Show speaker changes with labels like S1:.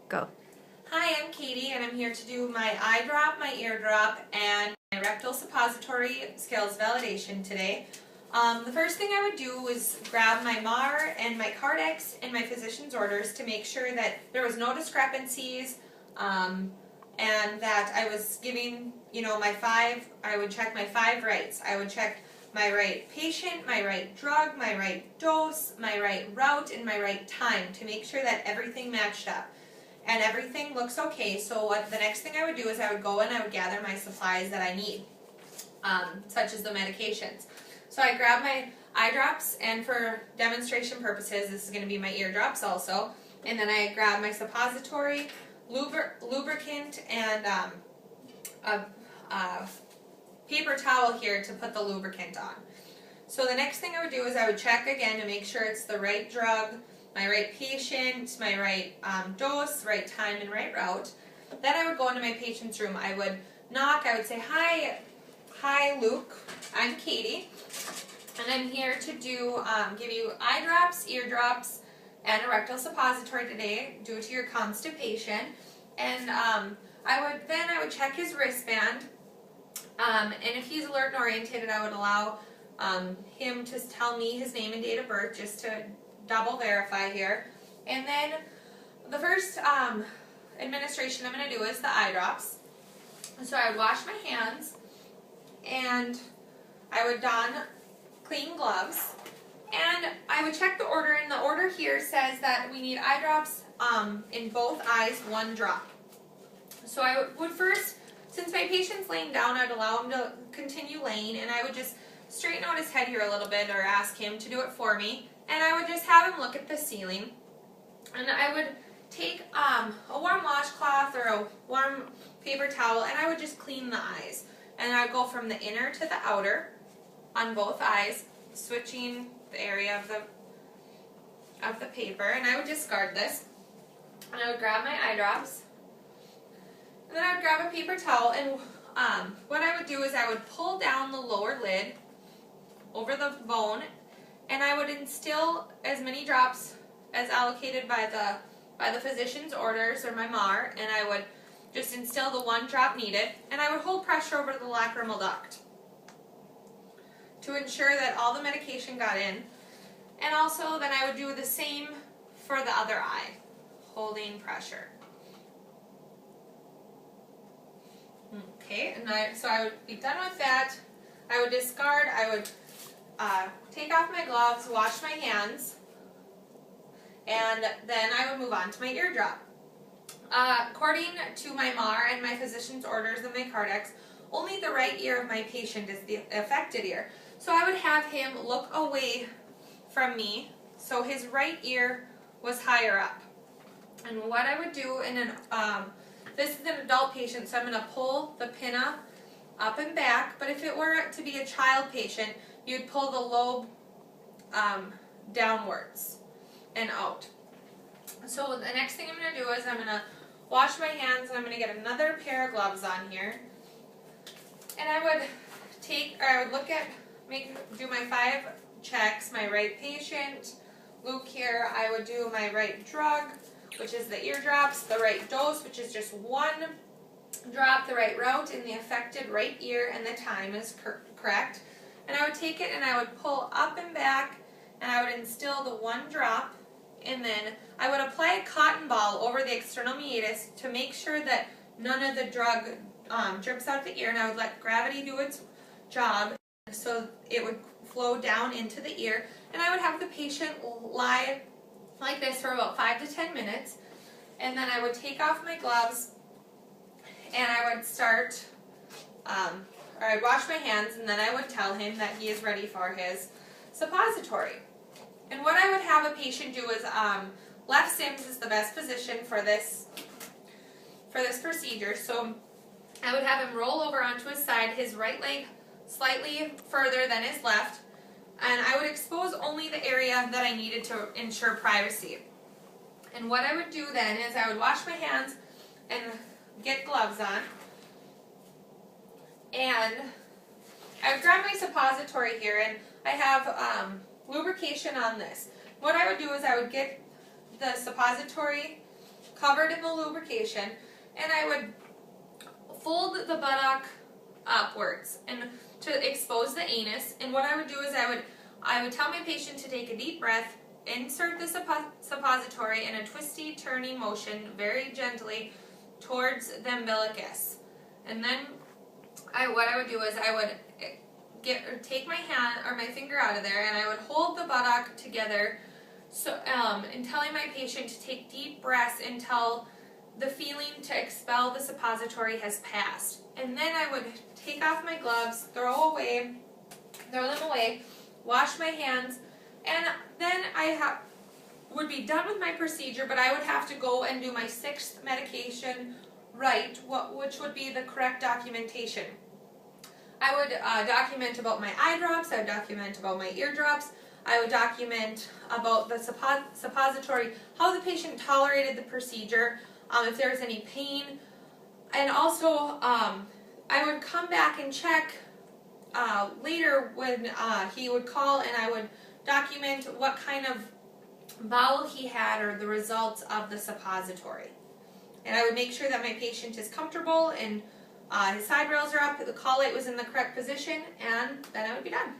S1: Go.
S2: Hi, I'm Katie, and I'm here to do my eye drop, my ear drop, and my rectal suppository skills validation today. The first thing I would do was grab my MAR and my Cardex and my physician's orders to make sure that there was no discrepancies, and that I was giving, I would check my 5 rights. I would check my right patient, my right drug, my right dose, my right route, and my right time to make sure that everything matched up. And everything looks okay, so the next thing I would do is I would go and I would gather my supplies that I need, such as the medications. So I grab my eye drops, and for demonstration purposes, this is going to be my ear drops also. And then I grab my suppository, lubricant, and a paper towel here to put the lubricant on. So the next thing I would do is I would check again to make sure it's the right drug, my right patient, my right dose, right time, and right route. Then I would go into my patient's room. I would knock. I would say, hi Luke, I'm Katie, and I'm here to give you eye drops, ear drops, and a rectal suppository today due to your constipation. And I would check his wristband, and if he's alert and oriented, I would allow him to tell me his name and date of birth just to double verify here. And then the first administration I'm going to do is the eye drops. So I would wash my hands, and I would don clean gloves, and I would check the order, and the order here says that we need eye drops in both eyes, 1 drop. So I would first, since my patient's laying down, I'd allow him to continue laying, and I would just straighten out his head here a little bit or ask him to do it for me. And I would just have him look at the ceiling, and I would take a warm washcloth or a warm paper towel, and I would just clean the eyes. And I would go from the inner to the outer on both eyes, switching the area of the paper, and I would discard this. And I would grab my eye drops, and then I would grab a paper towel, and what I would do is I would pull down the lower lid over the bone, and I would instill as many drops as allocated by the physician's orders or my MAR, and I would just instill the 1 drop needed, and I would hold pressure over the lacrimal duct to ensure that all the medication got in. And also then I would do the same for the other eye, holding pressure. Okay, and so I would be done with that. I would discard, I would take off my gloves, wash my hands, and then I would move on to my ear drop. According to my MAR and my physician's orders and my Cardex, only the right ear of my patient is the affected ear. So I would have him look away from me, so his right ear was higher up. And what I would do this is an adult patient, so I'm going to pull the pinna up and back, but if it were to be a child patient, you'd pull the lobe downwards and out. So the next thing I'm going to do is I'm going to wash my hands, and I'm going to get another pair of gloves on here, and I would do my 5 checks, my right patient, Luke here. I would do my right drug, which is the ear drops, the right dose, which is just 1 drop, the right route in the affected right ear, and the time is correct. And I would take it and I would pull up and back, and I would instill the 1 drop, and then I would apply a cotton ball over the external meatus to make sure that none of the drug drips out the ear, and I would let gravity do its job so it would flow down into the ear, and I would have the patient lie like this for about 5 to 10 minutes, and then I would take off my gloves, and I would start, or I'd wash my hands, and then I would tell him that he is ready for his suppository. And what I would have a patient do is, left sims is the best position for this procedure, so I would have him roll over onto his side, his right leg slightly further than his left, and I would expose only the area that I needed to ensure privacy. And what I would do then is I would wash my hands and get gloves on, and I would grab my suppository here, and I have lubrication on this. What I would do is I would get the suppository covered in the lubrication, and I would fold the buttock upwards and to expose the anus. And what I would do is I would tell my patient to take a deep breath, insert the suppository in a twisty, turning motion very gently towards the umbilicus. And then what I would do is I would take my hand or my finger out of there, and I would hold the buttock together, so and telling my patient to take deep breaths until the feeling to expel the suppository has passed. And then I would take off my gloves, throw them away, wash my hands, and then I would be done with my procedure, but I would have to go and do my 6th medication right, which would be the correct documentation. I would document about my eye drops, I would document about my ear drops, I would document about the suppository, how the patient tolerated the procedure, if there was any pain, and also I would come back and check later when he would call, and I would document what kind of bowel he had or the results of the suppository. And I would make sure that my patient is comfortable and his side rails are up, the collate was in the correct position, and then I would be done.